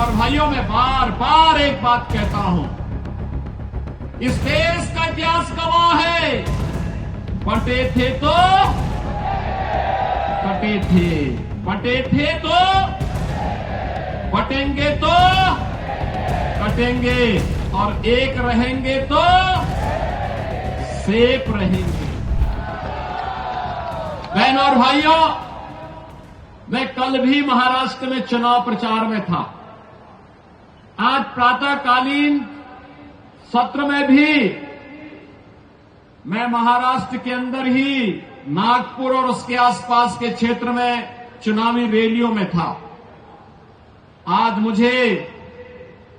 और भाइयों, मैं बार बार एक बात कहता हूं, इस देश का इतिहास गवाह है, बटे थे तो कटे थे, बटे थे तो बटेंगे तो कटेंगे, और एक रहेंगे तो सेफ रहेंगे। बहनों और भाइयों, मैं कल भी महाराष्ट्र में चुनाव प्रचार में था। आज प्रातःकालीन सत्र में भी मैं महाराष्ट्र के अंदर ही नागपुर और उसके आसपास के क्षेत्र में चुनावी रैलियों में था। आज मुझे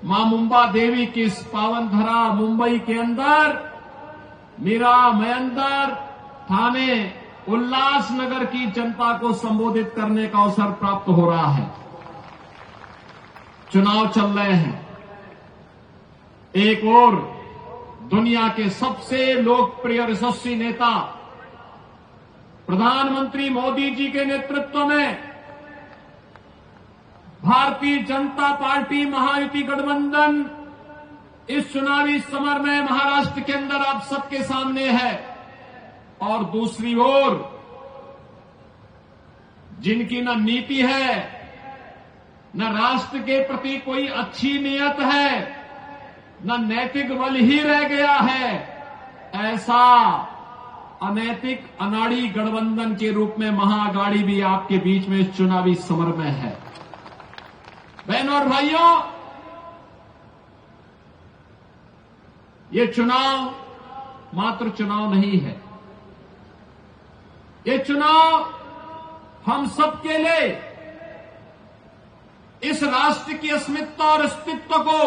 मां मुंबा देवी की इस पावन धरा मुंबई के अंदर मीरा मयंदर थाने उल्लासनगर की जनता को संबोधित करने का अवसर प्राप्त हो रहा है। चुनाव चल रहे हैं। एक और दुनिया के सबसे लोकप्रिय यशस्वी नेता प्रधानमंत्री मोदी जी के नेतृत्व में भारतीय जनता पार्टी महायुति गठबंधन इस चुनावी समर में महाराष्ट्र के अंदर आप सबके सामने है। और दूसरी ओर जिनकी न नीति है, न राष्ट्र के प्रति कोई अच्छी नीयत है, न नैतिक बल ही रह गया है, ऐसा अनैतिक अनाड़ी गठबंधन के रूप में महाअघाड़ी भी आपके बीच में इस चुनावी समर में है। बहनों और भाइयों, ये चुनाव मात्र चुनाव नहीं है, ये चुनाव हम सबके लिए इस राष्ट्र की अस्मिता और अस्तित्व को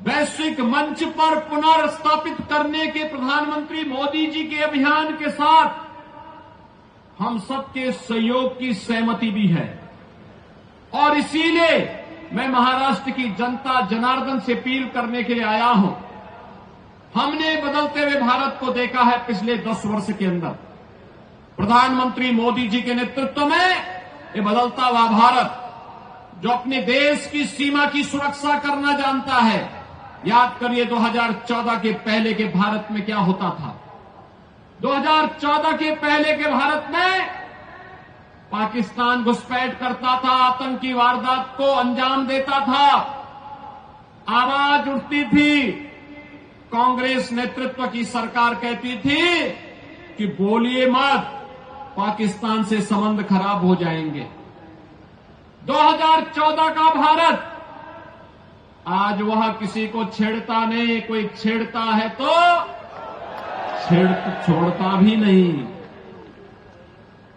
वैश्विक मंच पर पुनर्स्थापित करने के प्रधानमंत्री मोदी जी के अभियान के साथ हम सबके सहयोग की सहमति भी है। और इसीलिए मैं महाराष्ट्र की जनता जनार्दन से अपील करने के लिए आया हूं। हमने बदलते हुए भारत को देखा है पिछले 10 वर्ष के अंदर। प्रधानमंत्री मोदी जी के नेतृत्व में ये बदलता हुआ भारत जो अपने देश की सीमा की सुरक्षा करना जानता है। याद करिए 2014 के पहले के भारत में क्या होता था। 2014 के पहले के भारत में पाकिस्तान घुसपैठ करता था, आतंकी वारदात को अंजाम देता था, आवाज उठती थी, कांग्रेस नेतृत्व की सरकार कहती थी कि बोलिए मत, पाकिस्तान से संबंध खराब हो जाएंगे। 2014 का भारत आज वह किसी को छेड़ता नहीं, कोई छेड़ता है तो छोड़ता भी नहीं।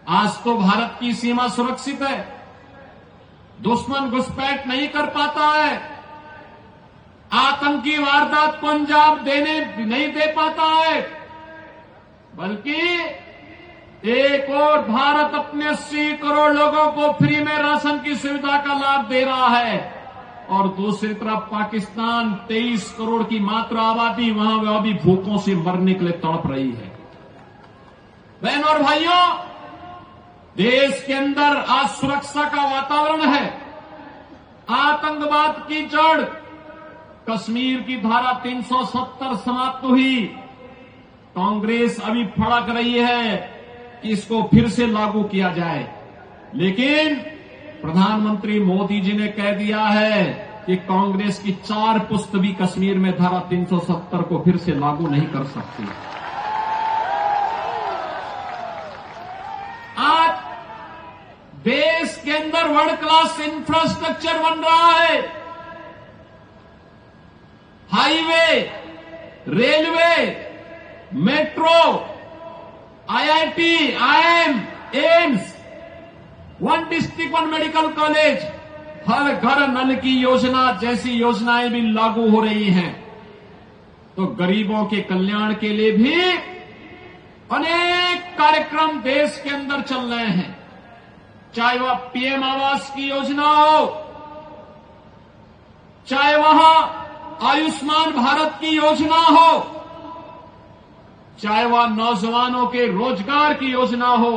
आज तो भारत की सीमा सुरक्षित है, दुश्मन घुसपैठ नहीं कर पाता है, आतंकी वारदात को अंजाम नहीं दे पाता है, बल्कि एक और भारत अपने 80 करोड़ लोगों को फ्री में राशन की सुविधा का लाभ दे रहा है, और दूसरी तरफ पाकिस्तान 23 करोड़ की मात्र आबादी वहां वह भी भूखों से मरने के लिए तड़प रही है। बहनों और भाइयों, देश के अंदर आज सुरक्षा का वातावरण है। आतंकवाद की जड़ कश्मीर की धारा 370 समाप्त हुई। कांग्रेस अभी फड़क रही है कि इसको फिर से लागू किया जाए, लेकिन प्रधानमंत्री मोदी जी ने कह दिया है कि कांग्रेस की 4 पुश्त भी कश्मीर में धारा 370 को फिर से लागू नहीं कर सकती। आज देश के अंदर वर्ल्ड क्लास इंफ्रास्ट्रक्चर बन रहा है। Highway, railway, metro, IIT, IIM, AIIMS, 1 district 1 medical college, हर घर नल की योजना जैसी योजनाएं भी लागू हो रही हैं। तो गरीबों के कल्याण के लिए भी अनेक कार्यक्रम देश के अंदर चल रहे हैं। चाहे वह पीएम आवास की योजना हो, चाहे वह आयुष्मान भारत की योजना हो, चाहे वह नौजवानों के रोजगार की योजना हो,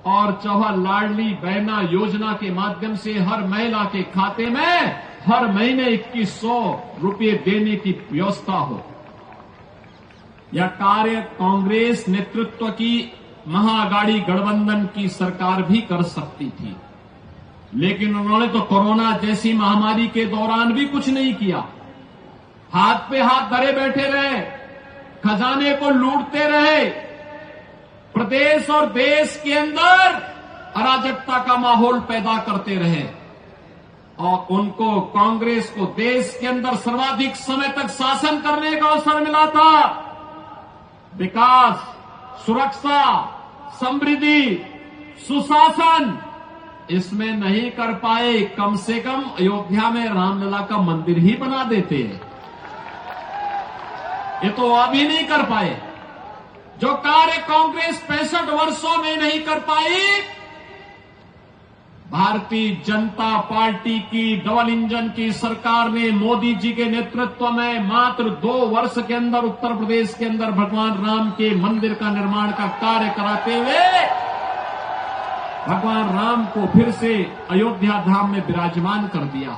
और चौहर लाडली बहना योजना के माध्यम से हर महिला के खाते में हर महीने 2100 रुपये देने की व्यवस्था हो। यह कार्य कांग्रेस नेतृत्व की महाअघाड़ी गठबंधन की सरकार भी कर सकती थी, लेकिन उन्होंने तो कोरोना जैसी महामारी के दौरान भी कुछ नहीं किया। हाथ पे हाथ धरे बैठे रहे, खजाने को लूटते रहे, प्रदेश और देश के अंदर अराजकता का माहौल पैदा करते रहे और उनको कांग्रेस को देश के अंदर सर्वाधिक समय तक शासन करने का अवसर मिला था। विकास, सुरक्षा, समृद्धि, सुशासन इसमें नहीं कर पाए। कम से कम अयोध्या में रामलला का मंदिर ही बना देते, ये तो अभी नहीं कर पाए। जो कार्य कांग्रेस 65 वर्षों में नहीं कर पाई, भारतीय जनता पार्टी की डबल इंजन की सरकार ने मोदी जी के नेतृत्व में मात्र 2 वर्ष के अंदर उत्तर प्रदेश के अंदर भगवान राम के मंदिर का निर्माण का कार्य कराते हुए भगवान राम को फिर से अयोध्या धाम में विराजमान कर दिया।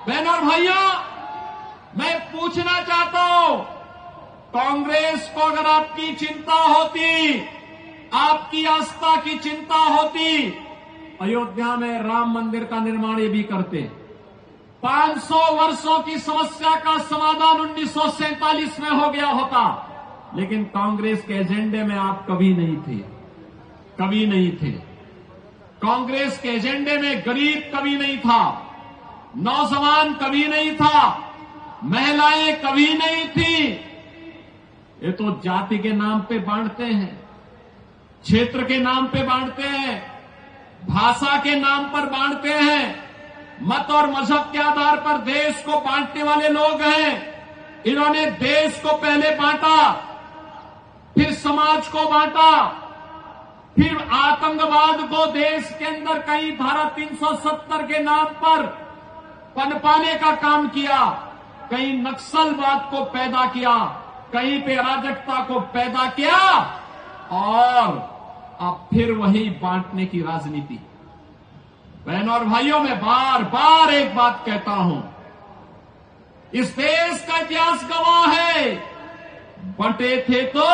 बहनों और भाइयों, मैं पूछना चाहता हूं, कांग्रेस को अगर आपकी चिंता होती, आपकी आस्था की चिंता होती, अयोध्या में राम मंदिर का निर्माण ये भी करते। 500 वर्षों की समस्या का समाधान 1947 में हो गया होता, लेकिन कांग्रेस के एजेंडे में आप कभी नहीं थे, कभी नहीं थे। कांग्रेस के एजेंडे में गरीब कभी नहीं था, नौजवान कभी नहीं था, महिलाएं कभी नहीं थी। ये तो जाति के नाम पे बांटते हैं, क्षेत्र के नाम पे बांटते हैं, भाषा के नाम पर बांटते हैं, मत और मजहब के आधार पर देश को बांटने वाले लोग हैं। इन्होंने देश को पहले बांटा, फिर समाज को बांटा, फिर आतंकवाद को देश के अंदर कहीं धारा 370 के नाम पर पनपाने का काम किया, कहीं नक्सलवाद को पैदा किया, कहीं पे अराजकता को पैदा किया और अब फिर वही बांटने की राजनीति। बहनों और भाइयों, मैं बार बार एक बात कहता हूं, इस देश का इतिहास गवाह है, बंटे थे तो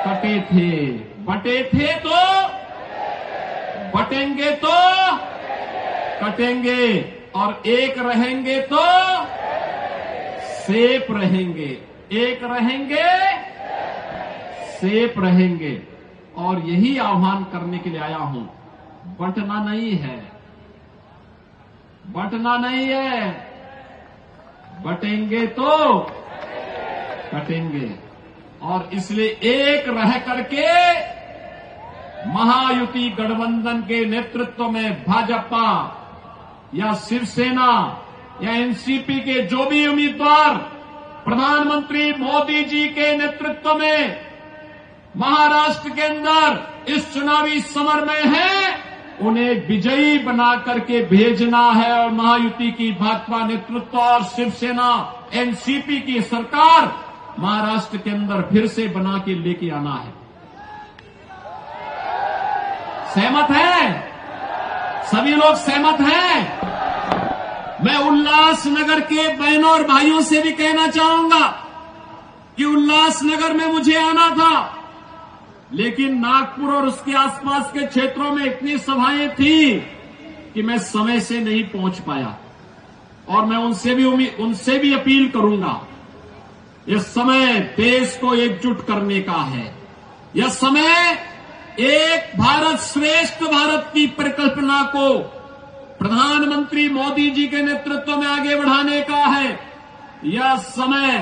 कटे थे, बंटे थे तो बटेंगे तो कटेंगे, और एक रहेंगे तो सेफ रहेंगे, एक रहेंगे सेफ रहेंगे। और यही आह्वान करने के लिए आया हूं, बंटना नहीं है, बंटना नहीं है, बटेंगे तो कटेंगे। और इसलिए एक रह करके महायुति गठबंधन के नेतृत्व में भाजपा या शिवसेना या एनसीपी के जो भी उम्मीदवार प्रधानमंत्री मोदी जी के नेतृत्व में महाराष्ट्र के अंदर इस चुनावी समर में है, उन्हें विजयी बना करके भेजना है और महायुति की भाजपा नेतृत्व और शिवसेना एनसीपी की सरकार महाराष्ट्र के अंदर फिर से बना के लेके आना है। सहमत हैं? सभी लोग सहमत हैं? मैं उल्लासनगर के बहनों और भाइयों से भी कहना चाहूंगा कि उल्लासनगर में मुझे आना था, लेकिन नागपुर और उसके आसपास के क्षेत्रों में इतनी सभाएं थी कि मैं समय से नहीं पहुंच पाया। और मैं उनसे भी अपील करूंगा, यह समय देश को एकजुट करने का है। यह समय एक भारत श्रेष्ठ भारत की परिकल्पना को प्रधानमंत्री मोदी जी के नेतृत्व में आगे बढ़ाने का है। यह समय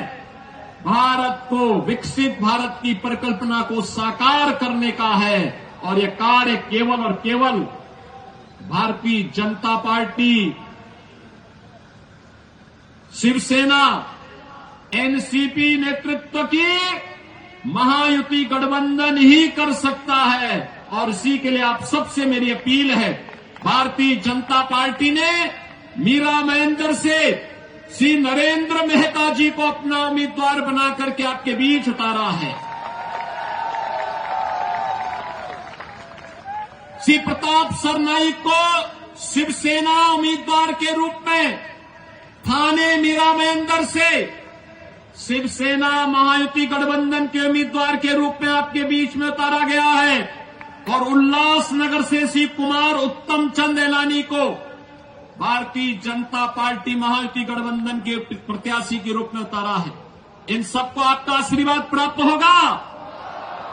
भारत को विकसित भारत की परिकल्पना को साकार करने का है। और यह कार्य केवल और केवल भारतीय जनता पार्टी, शिवसेना, एनसीपी नेतृत्व की महायुति गठबंधन ही कर सकता है। और इसी के लिए आप सबसे मेरी अपील है, भारतीय जनता पार्टी ने मीरा महेंद्र से श्री नरेंद्र मेहता जी को अपना उम्मीदवार बना करके आपके बीच उतारा है। श्री प्रताप सरनाईक को शिवसेना उम्मीदवार के रूप में थाने मीरा महेंद्र से शिवसेना महायुति गठबंधन के उम्मीदवार के रूप में आपके बीच में उतारा गया है और उल्लासनगर से श्री कुमार उत्तम चंद एलानी को भारतीय जनता पार्टी महायुति गठबंधन के प्रत्याशी के रूप में उतारा है। इन सबको आपका आशीर्वाद प्राप्त होगा।